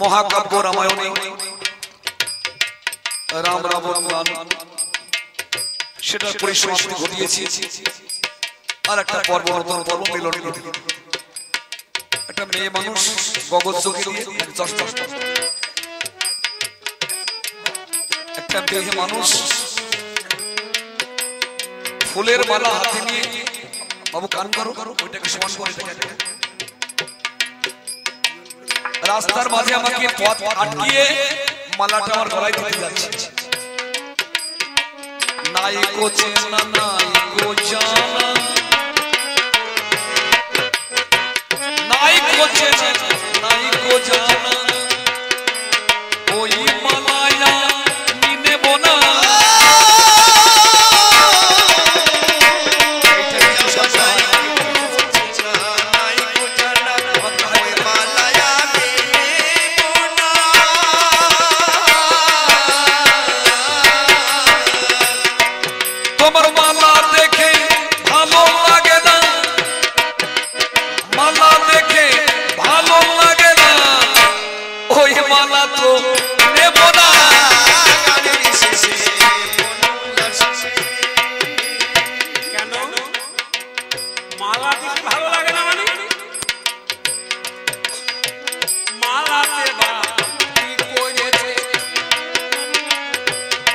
মহাকাব্য রামায়ণে রাম রাবণ গান সেটার পরিসমাপ্তি ঘটিয়েছি। আর একটা পর্ব মিলন, একটা মেয়ে মানুষ গগন চোখে দিয়ে একটা মেয়ে মানুষ ফুলের মালা হাতে নিয়ে, বাবু কান করো ওইটাকে সমান করে রাস্তার মাঝে আমাকে পথ আটকিয়ে মালাটা আমার গলায় দিতে যাচ্ছে। নাই কো চেনা নাই কো জানা, নাই কো চেনা নাই কো জানা, ওই মালায়া নিনে বোনা। তোমার মালা দেখে ভালো লাগে না, মালা দেখে ভালো লাগে না, ওই মালা তো নেব না। কেন মালা দেখে ভালো লাগে না? মানে মালাতে বা কি করেছে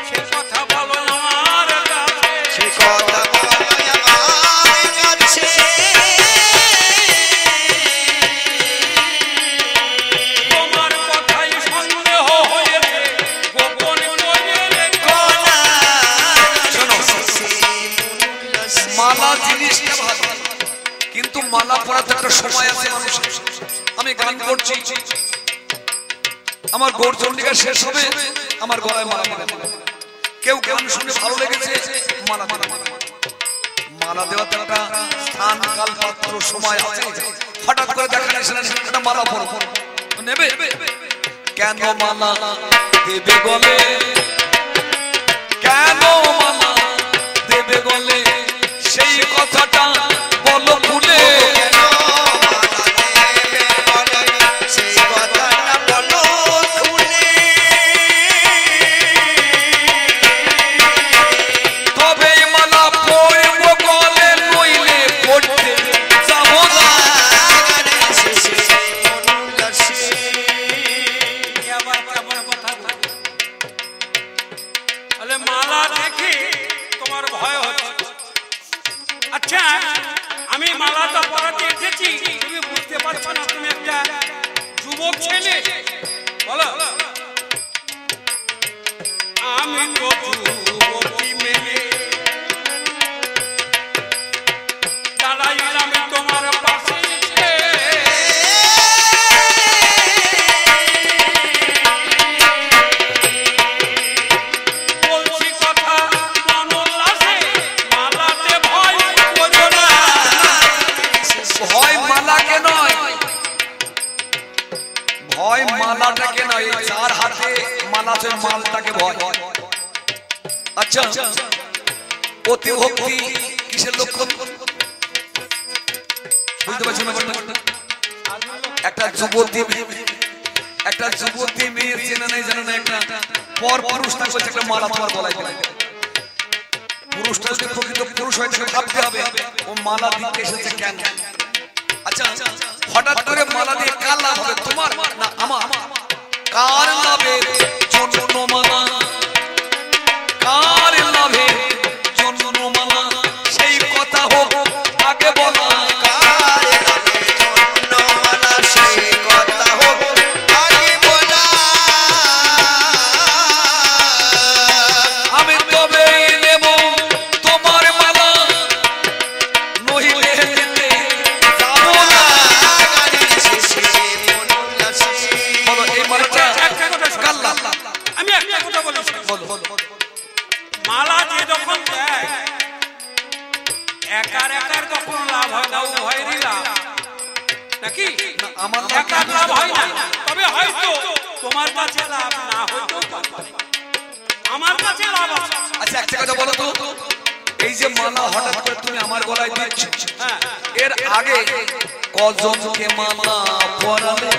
সে কথা বলো আমার কাছে, সে কথা বলো আমার কাছে। তোমার কথাই সন্দেহ হয়েছে, গোপন করে রেখো না। শোনো, মালা জিনিসটা ভালো, কিন্তু মালা পরাতে একটা সময় আছে মানুষের। আমি গান করছি, আমার গৌরচন্ডিকা শেষ হবে, আমার গলায় মালা দেবে। কেউ গান শুনে ভালো লেগেছে, মালা দেবে। মালা দেওয়াতে একটা স্থান কাল পাত্র সময় আছে। হঠাৎ করে দেখা যাচ্ছে না একটা মালা পরো নেবে, কেন মালা দেবে গলে, কেন মালা দেবে গলে, সেই কথাটা বলো খুলে। তবে মালা পরব গলে, নইলে পড়তে যাব না। আবার কেমন কথা বলে? আরে মালা দেখে তোমার ভয় হচ্ছে। আচ্ছা, আমি মালাটা পরাতে এসেছি, তুমি বুঝতে পারছো না তুমি একটা যুবক ছেলে? বলো, আমি তো যুবতী মেয়ে, দাঁড়াইলাম তোমার পাশে এসে। বলছি কথা মনোল্লাসে, মালাতে ভয় করো না। ভয় মালাকে নয়, ভয় মালাটাকে নয়, যার হাতে মালা আছে মালটাকে ভয়। আচ্ছা, অতি ভক্তি কিসের লক্ষণ বুঝতে পারছো না? একটা যুবতী মেয়ে চেনা নেই জানো না, একটা পর পুরুষ থাকবে একটা মালা তোমার গলায় গলায়। পুরুষটা যদি প্রকৃত পুরুষ হয় তাকে ভাবতে হবে ও মালা দিতে এসেছে কেন। আচ্ছা, হঠাৎ করে মালা দিয়ে কার লাভ হবে, তোমার না আমার? কার লাভের জন্য মালা, কার লাভের জন্য মালা, সেই কথা হোক আগে বলা। আমি তবে নেব তোমার মালা, নইলে যেতে যাব না। বলো এই মালাটা কার লাভ? আমি একটা কথা বলি, মালা যে যখন দেয় একার তখন লাভ হয় না, উভয়েরই লাভ নাকি? আমার একার লাভ হয় না, তবে হয়তো তোমার কাছে লাভ না হইতেও পারে, আমার কাছে লাভ আছে। আচ্ছা, একটা কথা বলো তো, এই যে মালা হঠাৎ করে তুমি আমার গলায় দিচ্ছ, এর আগে কজনকে মালা পরালে?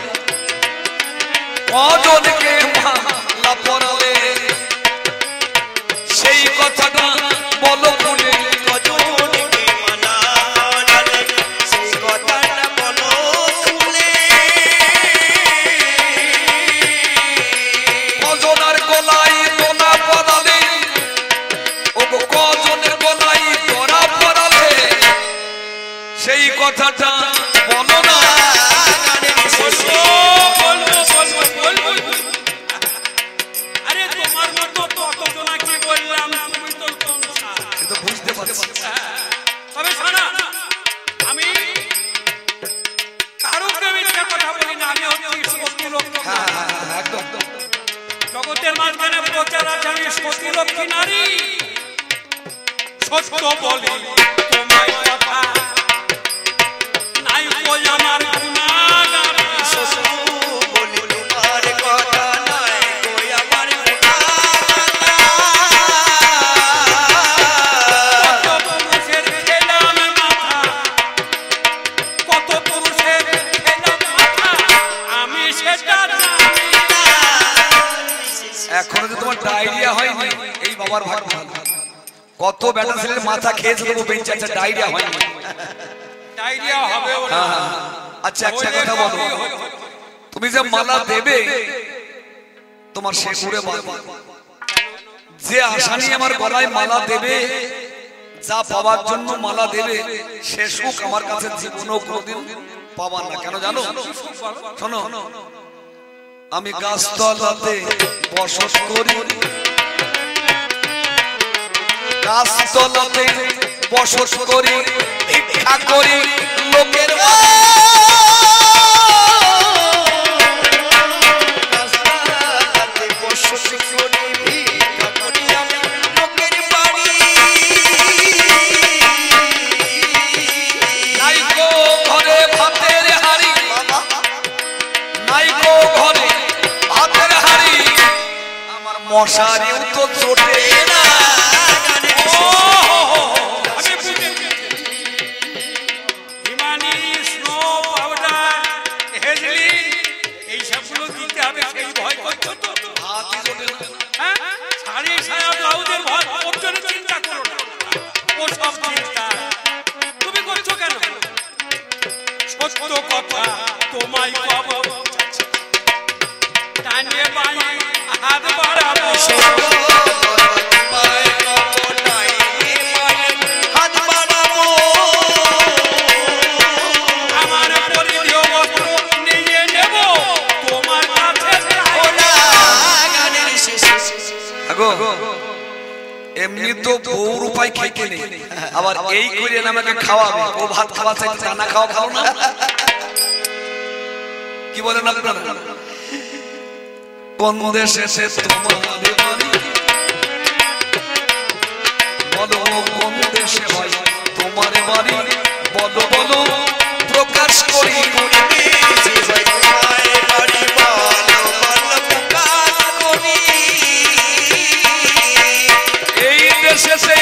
কজনকে মালা পরালে সেই কথাটা বলো খুলে কজনকে মালা পরালে সেই কথাটা বলো খুলে কজনের গলায় তোলা পরালে ও কজনের গলায় তোরা পরালে সেই কথাটা বলো না আরে তোমার মতো কতজনাকে বললাম তুমি তো এটা বুঝতে পারছি তবে শোনা আমি কারোকে মিথ্যা কথা বলি না আমি হচ্ছি সত্যি লোক একদম জগতের মাঝখানে প্রচার আছে আমি সত্যি লক্ষ্মী নারী সত্য বলি তোমায় কথা নাই কই আমার গুনাহগার বলি তোমার কথা নয় কই আমার কত পুরুষের খেলাম মাথা কত পুরুষের খেলাম মাথা আমি সেটা জানি না এখনো যে তোমার ডায়রিয়া হয়নি এই বাবার ভাগ ভালো কত বেটা ছেলের মাথা খেয়েছে তবু বেঁচে আছে ডায়রিয়া হয়নি ডায়রিয়া হবে ওরা আচ্ছা একটা কথা বলো তুমি যে মালা দেবে তোমার সে ঘুরে বাঁধবে যে আশা নিয়ে আমার গলায় মালা দেবে যা পাওয়ার জন্য মালা দেবে সে সুখ আমার কাছে জীবনও কোনোদিন পাবার না কেন জানো শোনো আমি গাছতলাতে বসত করি গাছতলাতে বসত করি ভিক্ষা করি লোকের রাস্তাতে বসে করি ভিক্ষা করি আমি লোকের বাড়ি নাইকো ঘরে ভাতের হাড়ি নাইকো ঘরে ভাতের হাড়ি আমার মশারিও তো চোটে না আমি বুঝে হিমানি স্নো পাউডার হেজলি এই সবগুলো দিতে হবে সেই ভয় করছো তো হাতই চোটে না হ্যাঁ শাড়ি সায়া ব্লাউজের ভয় ওর জন্য চিন্তা করো না ও সব চিন্তা তুমি করছো কেন সত্য কথা তোমায় পাবো টানে বাই হাত বাড়াবো হাত বাড়াবো আমার পরিধেয় বস্ত্র নিয়ে নেব তোমার কাছে চাই না। গানের শেষে আগো এমনি তো বউর উপায় খেতে নেই আবার এই করে আমাকে খাওয়াবে ও ভাত খাওয়া চাই দানা খাওয়া খাও না কি বলেন আপনারা কোন দেশে সে তোমার বাড়ি বলো কোন দেশে হয় তোমার বাড়ি বলো বলো প্রকাশ করি এই দেশে সে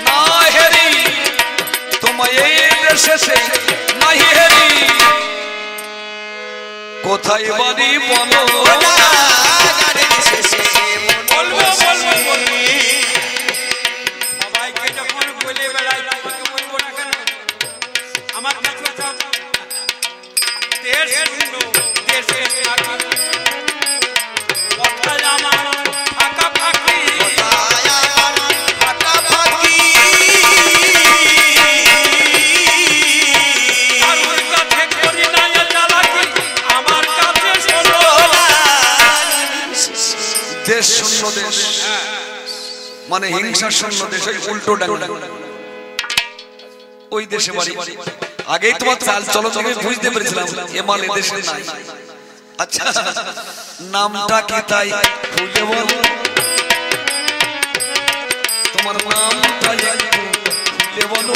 না হেরি তোমায় এই দেশে সে নাই হেরি কোথায় বাড়ি বলো বলবো বলবো সবাইকে যখন বলে বেড়াই তোমাকে বলবো না কেন আমার কাছে সব দেশ শূন্য দেশে থাকি কথায় আমার ফাঁকা ফাঁকি কারোর কাছে করি না এ চালাকি আমার কাছে শোনো দেশ শূন্য দেশ মানে হিংসা শূন্য দেশ ওই উল্টো ডাঙ্গা ওই দেশে বাড়ি আগেই তোমার চাল চলো তুমি বুঝতে পেরেছিলাম এ মাল এ দেশে নাই আচ্ছা নামটা কি তাই খুলে বলো তোমার নামটা একটু খুলে বলো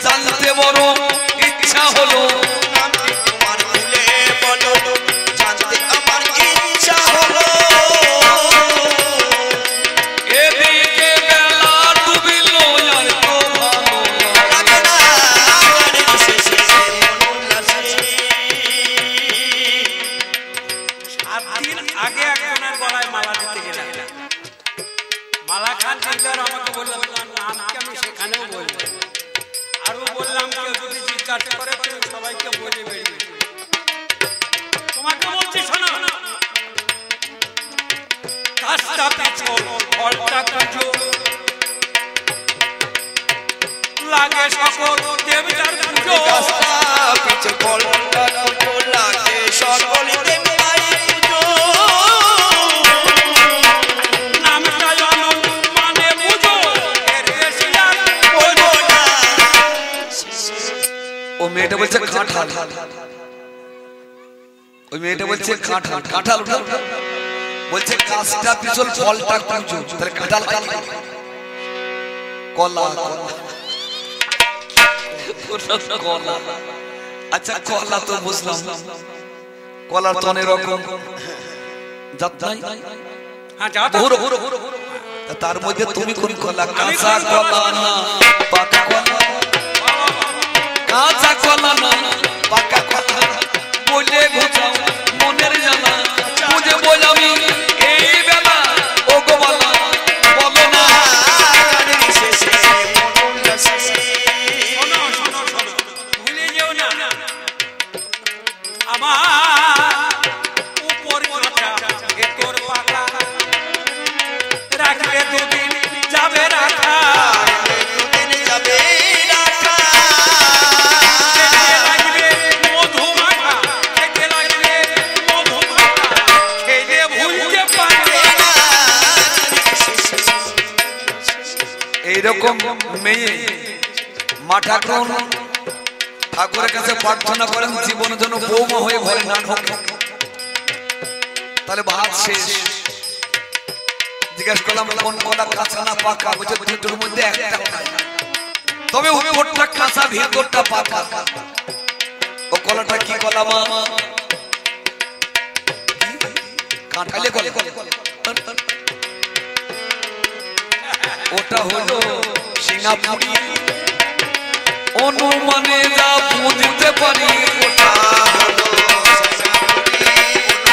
জানতে বড় ইচ্ছা হলো এদিকে বেলা ডুবিল আর তো ভালো সাত দিন আগে একজনের গলায় মালা দিতে গেলাম, মালা খান টেইলর আমাকে বললাম নামকে আমি সেখানেও বলবো, আরো বললাম কেউ যদি জিজ্ঞাসা করে তুমি সবাইকে বলে বেরিয়ে। তোমাকে বলছি শোনো, কাজটা পিছল ফলটা কাজো, লাগে সকল দেবতার পুজো, কাজটা পিছল ফলটা কাজো, লাগে সকল দেবতার পুজো। নামটা জানো মানে বুঝো, এর বেশি আর বলবো না। ও মেয়েটা বলছে কাঁঠাল, ওই মেয়েটা বলছে কাঁঠাল, কাঁঠাল উঠা বলছে কাজটা পিছল ফলটা কুঁচো, তাহলে কাঁঠাল কলা, কলা। আচ্ছা কলা তো বুঝলাম, কলার তো অনেক রকম জাত নাই, হ্যাঁ যাও বহু রকম। তার মধ্যে তুমি কোন কলা? কাঁচা কলা না পাকা কলা? কাঁচা কলা না পাকা কলা বলে বোঝাও মনের জ্বালা, বুঝে বল আমি এই বেলা ও গো বালা বলো না। গানের শেষে মন শেষে শোনো শোনো শোনো, ভুলে যেও না আমার উপর কাঁচা ভেতর পাকা, রাখলে দুদিন যাবে রাখা, দুদিন যাবে রাখা। খেতে লাগবে মধু মাখা, খেতে লাগবে মধু মাখা, খেলে ভুলতে পারবে না। এইরকম মেয়ে মা ঠাকুর ঠাকুরের কাছে প্রার্থনা করেন জীবনের জন্য বৌমা হয়ে ঘরে না ঢোকে, তাহলে ভাত শেষ। জিজ্ঞাসা করলাম কোন কলা কাঁচা না পাকা? বলছে দুটোর মধ্যে একটা কলা, তবে উপরটা কাঁচা ভিতরটা পাকা। ও কলাটা কি কলা মা? কাঁঠালে কলা, ওটা হলো সিঙ্গাপুরি। অনুমানে যা বুঝতে পারি ওটা হলো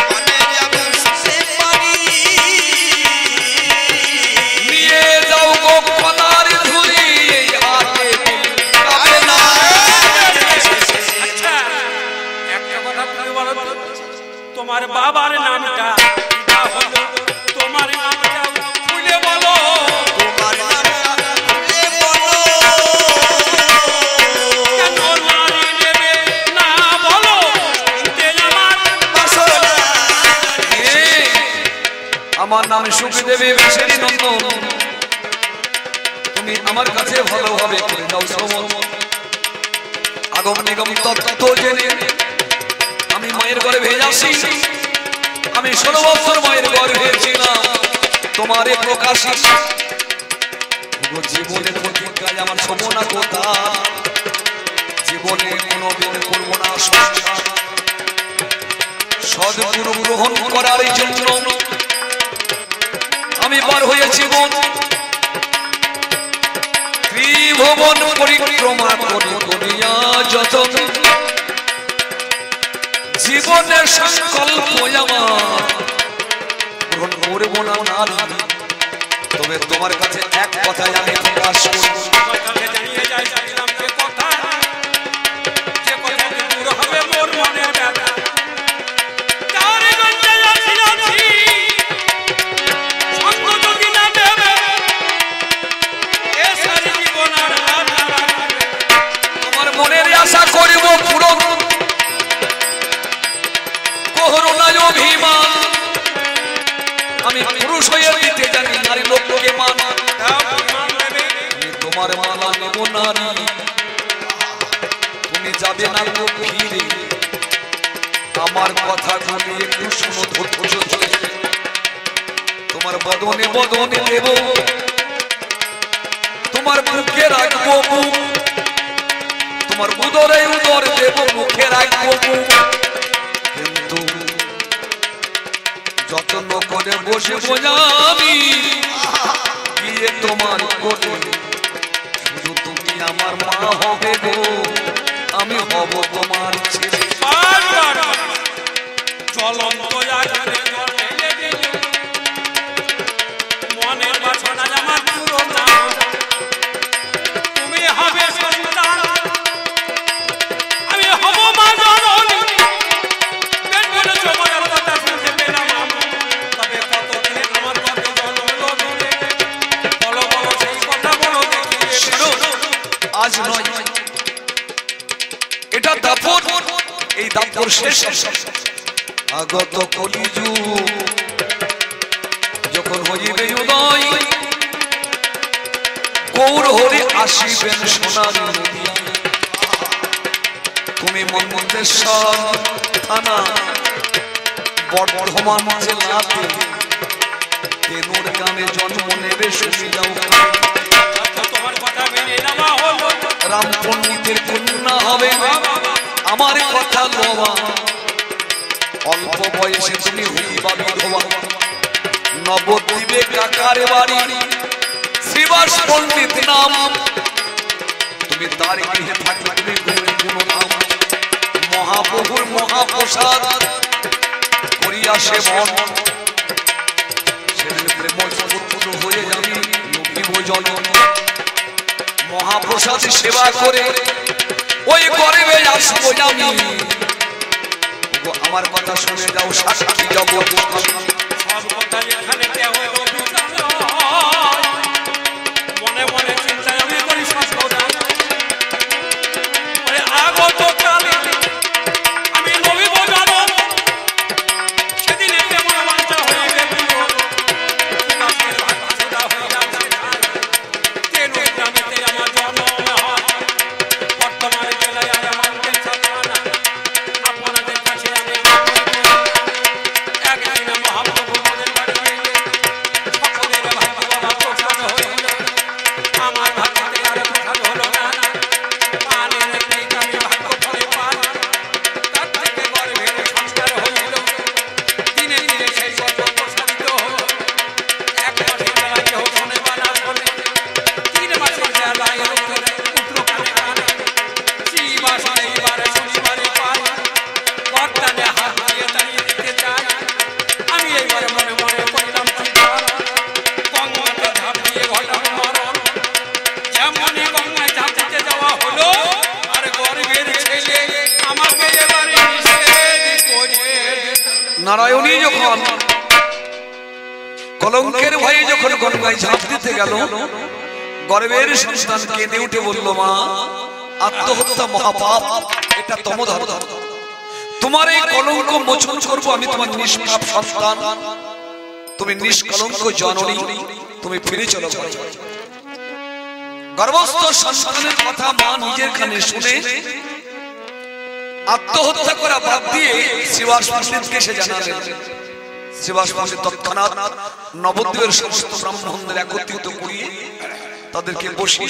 মনে যাবে সে পারি। নিয়ে যাও গো কলার ঝুড়ি, এই হাতে পাবে না। আচ্ছা একটা কথা তুমি বলো তো, তোমার বাবার নামটা কিটা হলো? তোমার নামটা খুলে বলো। তোমার নামটা খুলে বলো। কেন নারী নেবে না বলো? শুনতে আমার বাসনা আমার নাম সুখদেবী বেশেরি নন্দন, তুমি আমার কাছে ভালোভাবে করে দাও শ্রবণ। আগম নিগম তত্ত্ব জেনে আমি মায়ের গর্ভে আসি, আমি 16 বছর মায়ের গর্ভে ছিলাম তোমারে প্রকাশী। জীবনের প্রতিজ্ঞায় আমার শোভ না কথা, জীবনে কোনোদিন করব না সংসার। সদ্গুরু গ্রহণ করার জন্য আমি বার হয়েছি বোন, ত্রিভুবন পরিক্রমা করে করিয়া যত জীবনের সংকল্প আমার গ্রহণ করব না নারী। তবে তোমার কাছে এক কথাই আমি প্রকাশ করব, তোমার কাছে জানিয়ে যাই চাইলাম যে কথা, যে কথা দূর হবে মোর মনের ব্যথা। তারে গঞ্জে আছি আছি, সঙ্গ যদি না দেবে, এ সারি জীবন আর হাত হারাবে। তোমার মনের আশা করিব পূরণ, করুণায় অভিমান আমি পুরুষ হয়ে দিতে জানি নারী লোককে মান। দাও মান দেবে, আমি তোমার মালা নেব নারী, তুমি যাবে না গো ফিরে। আমার কথা গুলি একটু শোনো ধৈর্য ধরে, তোমার বদনে বদনে দেব, তোমার বুকে রাখবো বুক, তোমার উদরে উদর দেব, মুখে রাখবো বুক। কিন্তু যত্ন করে বসে আমি গিয়ে তোমার কোলে, শুধু তুমি আমার মা হবে গো, আমি হব তোমার ছেলে। বারবার জ্বলন্ত আগুনে জ্বলে দাপর শেষ আগত কলিযুগ যখন হইবে উদয় গৌর হরে আসিবেন সোনার নদিয়া তুমি মন্তেশ্বর থানা বর্ধমান জেলাতে তেনুর গ্রামে জন্ম নেবে শুনি যাও তোমার কথা মেনে নেওয়া হলো রাম পণ্ডিতের কন্যা হবে আমার কথা লোবা অল্প বয়সে তুমি হইবা বিধবা নবদ্বীপে কাকার বাড়ি শ্রীবাস পণ্ডিত নাম তুমি তার গৃহে থাকলে তুমি কোনো নাম মহাপ্রভুর মহাপ্রসাদ করিয়া সেবন সেদিন প্রেমপুত্র হয়ে যাবি লোকী ভোজন মহাপ্রসাদ সেবা করে ওই গরিবে আসবো আমি আমার কথা শুনে যাও সাক্ষী জগৎ সব কথা এখানে কেউ মনে মনে চিন্তায় আমি করি সংশোধন আগত কালে আমি নবী বোঝানো সেদিন এতে মনে বাঞ্ছা হইবে গ্রামেতে আমার জন্ম হয় বর্তমানে জেলায় আমাদের ছাত্রানা আপনাদের কাছে আমি একদিন মহাপ্রভু মনের বাড়ি সকলের ভাগ্য প্রসাদ হইল আমার ভাগ্যতে আর প্রসাদ হলো না পানের আমি ভাগ্য ফলে পান তার থেকে গর্ভের সংস্কার হইল দিনে দিনে সেই গর্ভ প্রসাদিত হল এক মাসের বেলা কেহ শোনে বা না শোনে 3 মাসের বেলায় উঠল কানে কানে শ্রীবাসনে এবারে শনিবারে পান বর্তানে হাত দিয়ে দাঁড়িয়ে দিতে চাই আমি এইবারে মনে মনে করলাম চিন্তা গঙ্গাতে ঝাঁপ দিয়ে ঘটাম মরণ যেমনই গঙ্গায় ঝাঁপ দিতে যাওয়া হলো আর গর্ভের ছেলে আমাকে এবারে নিষেধ করে নারায়ণী যখন কলঙ্কের ভয়ে যখন গঙ্গায় ঝাঁপ দিতে গেল গর্ভের সন্তান কেঁদে উঠে বলল মা আত্মহত্যা মহাপাপ এটা তমোধর্ম তোমার এই কলঙ্ক মোচন করবো আমি তোমার নিষ্পাপ সন্তান তুমি নিষ্কলঙ্ক জননী তুমি ফিরে চলো গর্ভস্থ সন্তানের কথা মা নিজের কানে শুনে আত্মহত্যা করা বাদ দিয়ে শ্রীবাস পণ্ডিতকে সে জানালেন শ্রীবাস পণ্ডিত তৎক্ষণাৎ নবদ্বীপের সমস্ত ব্রাহ্মণদের একত্রিত করিয়ে তাদেরকে বসিয়ে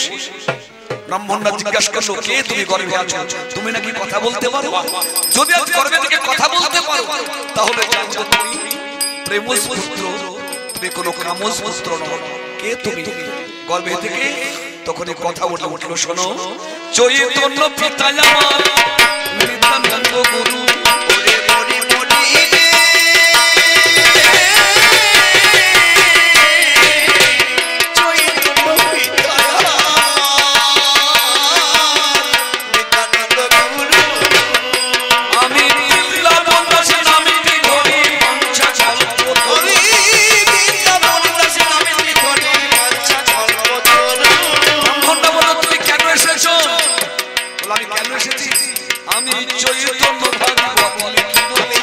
ব্রাহ্মণরা জিজ্ঞাসা করলো কে তুমি গর্ভে আছো তুমি নাকি কথা বলতে পারো যদি আজ গর্ভে থেকে কথা বলতে পারো তাহলে জানতো তুমি প্রেমজ পুত্র তুমি কোনো কামজ পুত্র নও কে তুমি গর্ভে থেকে তখন কথা উঠল শোনো চৈতন্য পিতা আমার নিত্যানন্দ গুরু ওরে মরি মরি চৈতন্য পিতা নিত্যানন্দ গুরু আমি নীলবন্ধ সেনামিতি ধরি মঞ্চা জলপথ ওরে বৃন্দাবন দাসে নামে লিখনি বাঞ্ছা জলপথর ব্রাহ্মণরা বলো তুমি কেন এসেছো বলে আমি কেন এসেছি আমি চৈতন্য ভাগবত লিখিব আমি